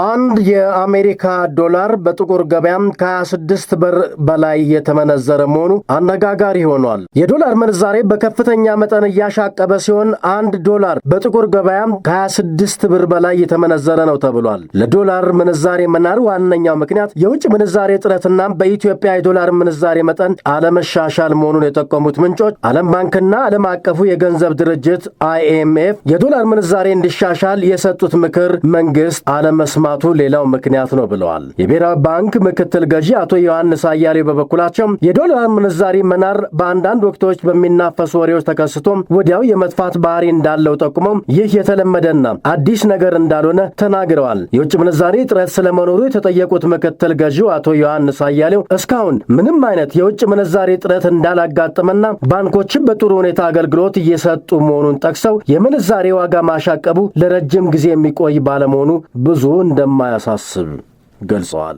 አንድ የአሜሪካ ዶላር በጥቁር ገበያም ከ26 ብር በላይ የተመነዘረ መሆኑ አነጋጋሪ ሆኗል። የዶላር ምንዛሬ በከፍተኛ መጠን እያሻቀበ ሲሆን አንድ ዶላር በጥቁር ገበያም ከ26 ብር በላይ የተመነዘረ ነው ተብሏል። ለዶላር ምንዛሬ መናር ዋነኛው ምክንያት የውጭ ምንዛሬ እጥረትና በኢትዮጵያ የዶላር ምንዛሬ መጠን አለመሻሻል መሆኑን የጠቆሙት ምንጮች ዓለም ባንክና ዓለም አቀፉ የገንዘብ ድርጅት IMF የዶላር ምንዛሬ እንዲሻሻል የሰጡት ምክር መንግስት አለመስማቱ ሌላው ምክንያት ነው ብለዋል። የብሔራዊ ባንክ ምክትል ገዢ አቶ ዮሐንስ አያሌው በበኩላቸው የዶላር ምንዛሪ መናር በአንዳንድ ወቅቶች በሚናፈሱ ወሬዎች ተከስቶ ወዲያው የመጥፋት ባህሪ እንዳለው ጠቁመው ይህ የተለመደና አዲስ ነገር እንዳልሆነ ተናግረዋል። የውጭ ምንዛሪ እጥረት ስለመኖሩ የተጠየቁት ምክትል ገዢው አቶ ዮሐንስ አያሌው እስካሁን ምንም አይነት የውጭ ምንዛሪ እጥረት እንዳላጋጠመና ባንኮችም በጥሩ ሁኔታ አገልግሎት እየሰጡ መሆኑን ጠቅሰው የምንዛሬ ዋጋ ማሻቀቡ ለረጅም ጊዜ የሚቆይ ባለመሆኑ ብዙ እንደማያሳስብ ገልጸዋል።